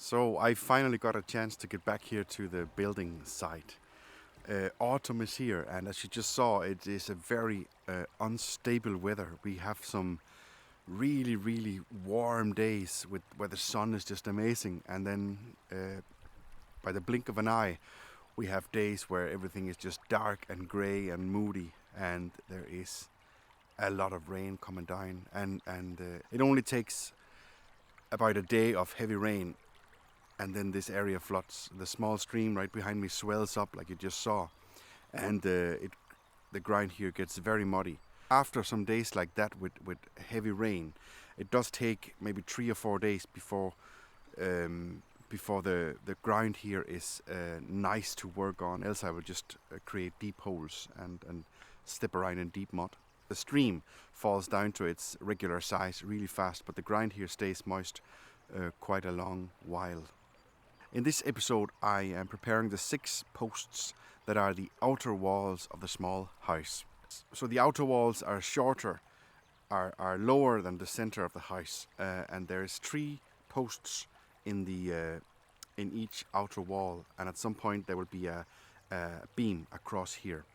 So I finally got a chance to get back here to the building site. Autumn is here, and as you just saw, it is a very unstable weather. We have some really warm days where the sun is just amazing, and then by the blink of an eye, we have days where everything is just dark and grey and moody, and there is a lot of rain coming down, and it only takes about a day of heavy rain, and then this area floods. The small stream right behind me swells up like you just saw, and the ground here gets very muddy. After some days like that with heavy rain, it does take maybe 3 or 4 days before the ground here is nice to work on. Else I would just create deep holes and step around in deep mud. The stream falls down to its regular size really fast, but the ground here stays moist quite a long while. In this episode, I am preparing the 6 posts that are the outer walls of the small house. So the outer walls are shorter, are lower than the center of the house, and there's 3 posts in each outer wall, and at some point there will be a beam across here.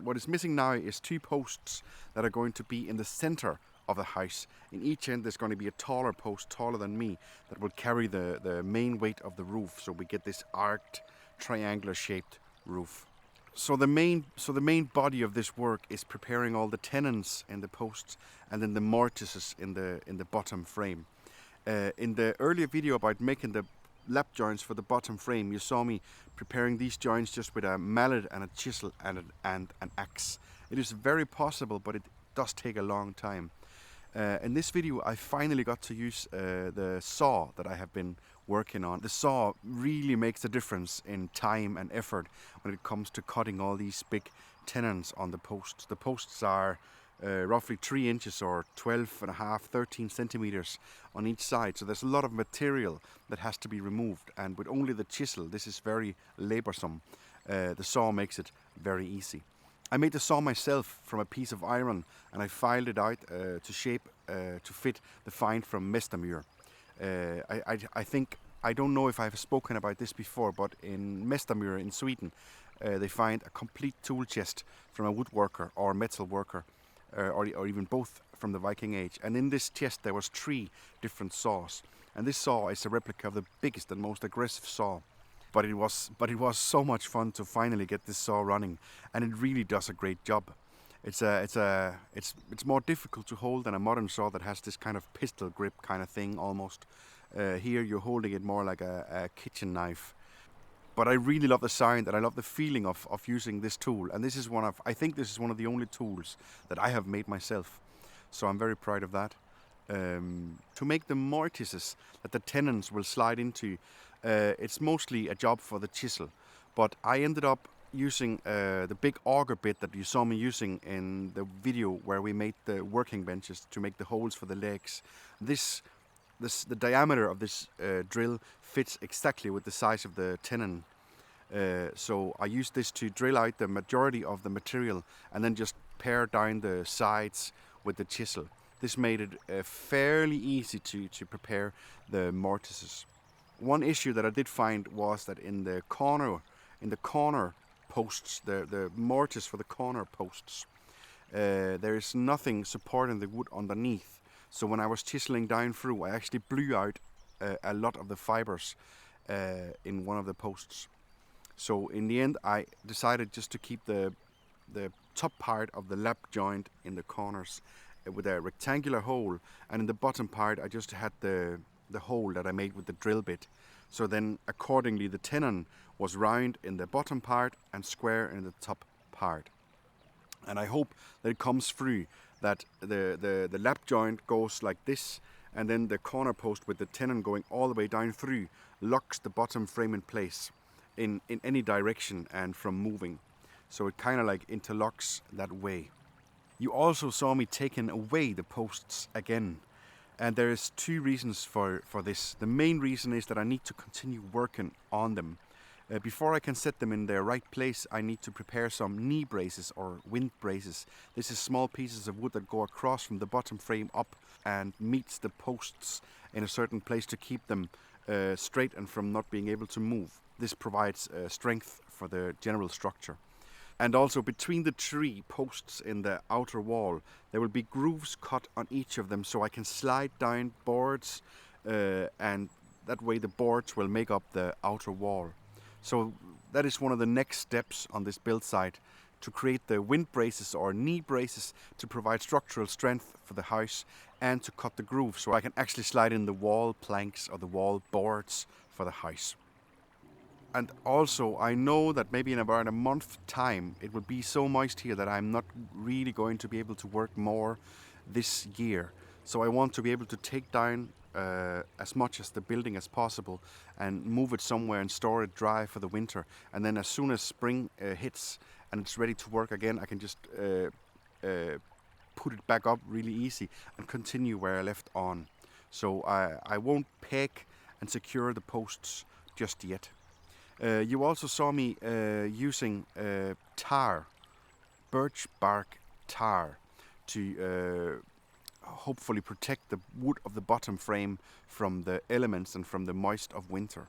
What is missing now is 2 posts that are going to be in the center of the house. In each end there's going to be a taller post, taller than me, that will carry the main weight of the roof, so we get this arced triangular shaped roof. So the main body of this work is preparing all the tenons in the posts and then the mortises in the bottom frame. In the earlier video about making the lap joints for the bottom frame, you saw me preparing these joints just with a mallet and a chisel and an axe. It is very possible, but it does take a long time. In this video I finally got to use the saw that I have been working on. The saw really makes a difference in time and effort when it comes to cutting all these big tenons on the posts. The posts are roughly 3 inches or 12.5, 13 centimeters on each side, so there's a lot of material that has to be removed, and with only the chisel this is very laborsome. The saw makes it very easy. I made the saw myself from a piece of iron, and I filed it out to shape to fit the find from Mästermyr. I don't know if I've spoken about this before, but in Mästermyr in Sweden, they find a complete tool chest from a woodworker or metal worker, or even both from the Viking Age. And in this chest there was 3 different saws, and this saw is a replica of the biggest and most aggressive saw. But it was so much fun to finally get this saw running, and it really does a great job. It's more difficult to hold than a modern saw that has this kind of pistol grip kind of thing almost. Here you're holding it more like a kitchen knife. But I really love the sound, and I love the feeling of using this tool. And this is I think this is one of the only tools that I have made myself. So I'm very proud of that. To make the mortises that the tenons will slide into, it's mostly a job for the chisel. But I ended up using the big auger bit that you saw me using in the video where we made the working benches to make the holes for the legs. The diameter of this drill fits exactly with the size of the tenon. So I used this to drill out the majority of the material and then just pare down the sides with the chisel. This made it fairly easy to prepare the mortises. One issue that I did find was that in the corner posts, the mortise for the corner posts, there is nothing supporting the wood underneath. So when I was chiseling down through, I actually blew out a lot of the fibers in one of the posts. So in the end, I decided just to keep the top part of the lap joint in the corners with a rectangular hole, and in the bottom part I just had the hole that I made with the drill bit. So then accordingly the tenon was round in the bottom part and square in the top part. And I hope that it comes through that the lap joint goes like this, and then the corner post with the tenon going all the way down through locks the bottom frame in place in any direction and from moving. So it kind of like interlocks that way. You also saw me taking away the posts again. And there is 2 reasons for this. The main reason is that I need to continue working on them. Before I can set them in their right place, I need to prepare some knee braces or wind braces. This is small pieces of wood that go across from the bottom frame up and meets the posts in a certain place to keep them straight and from not being able to move. This provides strength for the general structure. And also between the three posts in the outer wall, there will be grooves cut on each of them, so I can slide down boards, and that way the boards will make up the outer wall. So that is one of the next steps on this build site, to create the wind braces or knee braces to provide structural strength for the house, and to cut the grooves so I can actually slide in the wall planks or the wall boards for the house. And also, I know that maybe in about a month's time, it will be so moist here that I'm not really going to be able to work more this year. So I want to be able to take down as much as the building as possible and move it somewhere and store it dry for the winter. And then as soon as spring hits and it's ready to work again, I can just put it back up really easy and continue where I left on. So I won't peg and secure the posts just yet. You also saw me using tar, birch bark tar, to hopefully protect the wood of the bottom frame from the elements and from the moist of winter.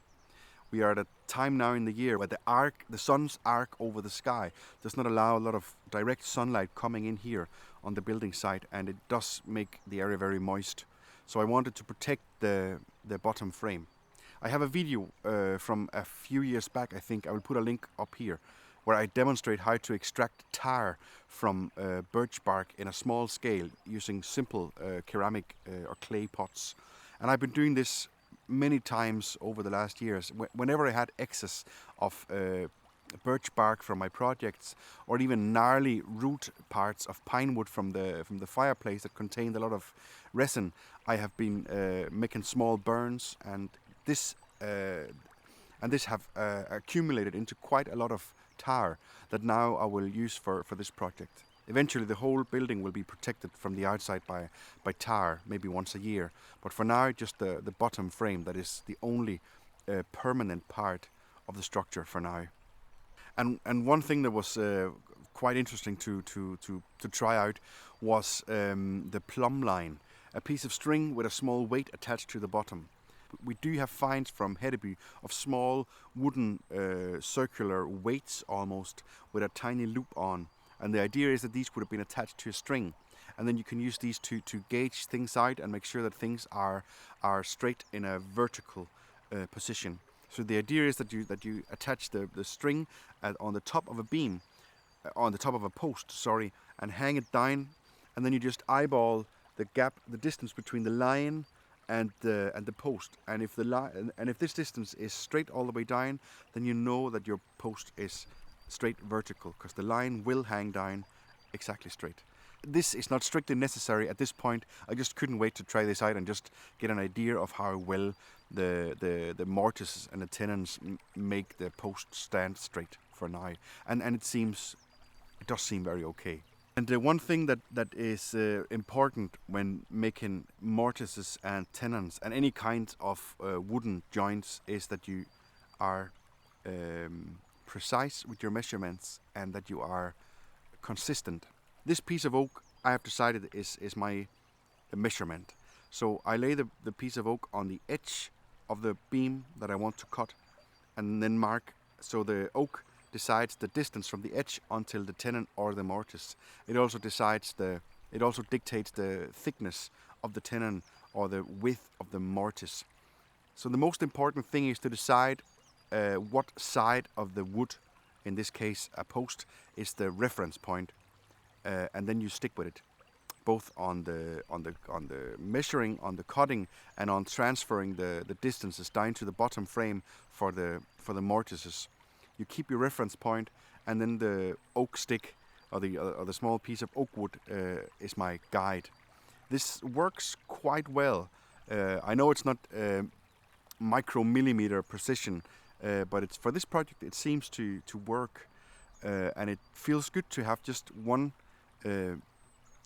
We are at a time now in the year where the sun's arc over the sky does not allow a lot of direct sunlight coming in here on the building site, and it does make the area very moist. So I wanted to protect the bottom frame. I have a video from a few years back, I think. I will put a link up here, where I demonstrate how to extract tar from birch bark in a small scale using simple ceramic or clay pots. And I've been doing this many times over the last years. Whenever I had excess of birch bark from my projects, or even gnarly root parts of pine wood from the fireplace that contained a lot of resin, I have been making small burns, and this have accumulated into quite a lot of tar that now I will use for this project. Eventually the whole building will be protected from the outside by tar, maybe once a year. But for now, just the bottom frame, that is the only permanent part of the structure for now. And one thing that was quite interesting to try out was the plumb line, a piece of string with a small weight attached to the bottom. We do have finds from Hedeby of small wooden circular weights almost with a tiny loop on. And the idea is that these would have been attached to a string. And then you can use these to gauge things out and make sure that things are straight in a vertical position. So the idea is that you attach the string on the top of a beam, on the top of a post, and hang it down. And then you just eyeball the gap, the distance between the line and the post, and if this distance is straight all the way down, then you know that your post is straight vertical, because the line will hang down exactly straight. This is not strictly necessary at this point. I just couldn't wait to try this out and just get an idea of how well the mortises and the tenons make the post stand straight for now, and it does seem very okay. And the one thing that is important when making mortises and tenons and any kind of wooden joints is that you are precise with your measurements and that you are consistent. This piece of oak, I have decided, is my measurement. So I lay the piece of oak on the edge of the beam that I want to cut, and then mark. So the oak decides the distance from the edge until the tenon or the mortise. It also dictates the thickness of the tenon or the width of the mortise. So the most important thing is to decide what side of the wood, in this case a post, is the reference point, and then you stick with it, both on the measuring, on the cutting, and on transferring the distances down to the bottom frame for the mortises. You keep your reference point, and then the oak stick or the small piece of oak wood is my guide. This works quite well. I know it's not micromillimeter precision, but it's for this project it seems to work, and it feels good to have just one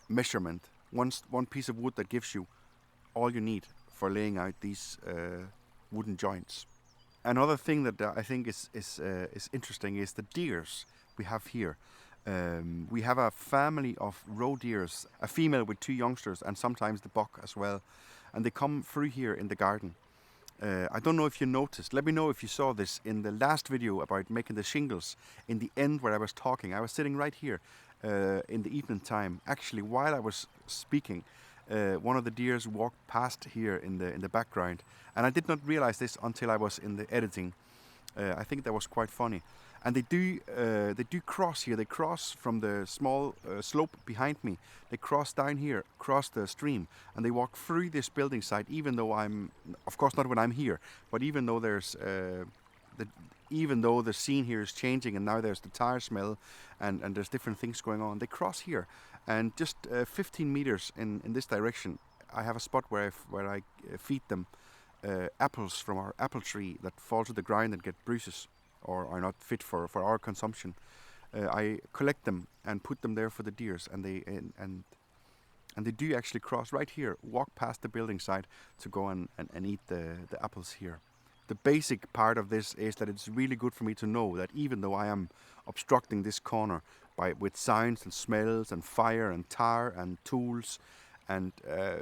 measurement, one piece of wood that gives you all you need for laying out these wooden joints. Another thing that I think is interesting is the deers we have here. We have a family of roe deers, a female with 2 youngsters, and sometimes the buck as well. And they come through here in the garden. I don't know if you noticed. Let me know if you saw this in the last video about making the shingles. In the end where I was talking, I was sitting right here in the evening time. Actually, while I was speaking, one of the deers walked past here in the background, and I did not realize this until I was in the editing. I think that was quite funny. And they do cross here. They cross from the small slope behind me. They cross down here, cross the stream, and they walk through this building site. Even though I'm, of course, not when I'm here, but even though there's even though the scene here is changing, and now there's the tire smell, and there's different things going on. They cross here, and just 15 meters in this direction, I have a spot where I feed them apples from our apple tree that fall to the ground and get bruises, or are not fit for our consumption. I collect them and put them there for the deers, and they do actually cross right here, walk past the building site to go and eat the apples here. The basic part of this is that it's really good for me to know that even though I am obstructing this corner with sounds and smells and fire and tar and tools, and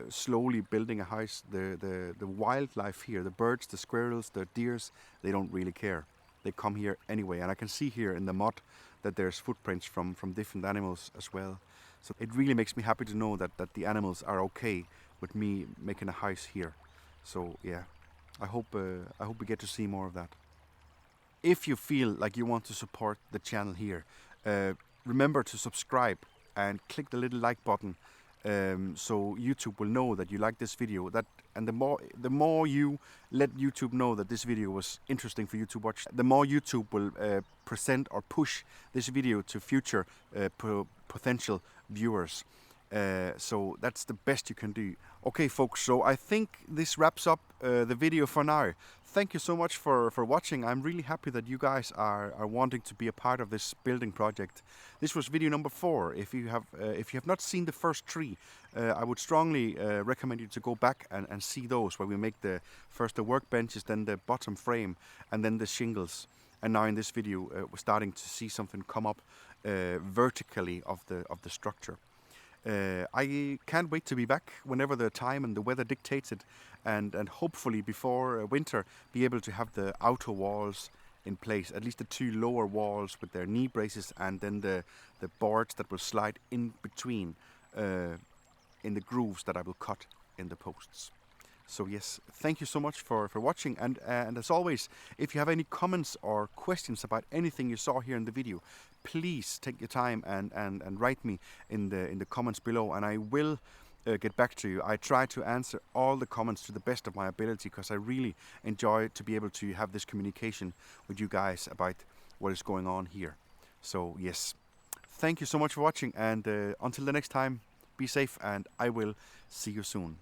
slowly building a house, the wildlife here, the birds, the squirrels, the deers, they don't really care. They come here anyway, and I can see here in the mud that there's footprints from different animals as well. So it really makes me happy to know that the animals are okay with me making a house here. So yeah, I hope we get to see more of that. If you feel like you want to support the channel here, remember to subscribe and click the little like button, so YouTube will know that you like this video. And the more you let YouTube know that this video was interesting for you to watch, the more YouTube will present or push this video to future potential viewers. So that's the best you can do. Okay, folks, so I think this wraps up the video for now. Thank you so much for watching. I'm really happy that you guys are wanting to be a part of this building project. This was video number 4. If you have not seen the first 3, I would strongly recommend you to go back and see those, where we make first the workbenches, then the bottom frame, and then the shingles. And now in this video, we're starting to see something come up vertically of the structure. I can't wait to be back whenever the time and the weather dictates it, and hopefully before winter be able to have the outer walls in place, at least the 2 lower walls with their knee braces, and then the boards that will slide in between in the grooves that I will cut in the posts. So yes, thank you so much for watching, and as always, if you have any comments or questions about anything you saw here in the video, please take your time and write me in the comments below, and I will get back to you. I try to answer all the comments to the best of my ability, because I really enjoy to be able to have this communication with you guys about what is going on here. So yes, thank you so much for watching, and until the next time, be safe, and I will see you soon.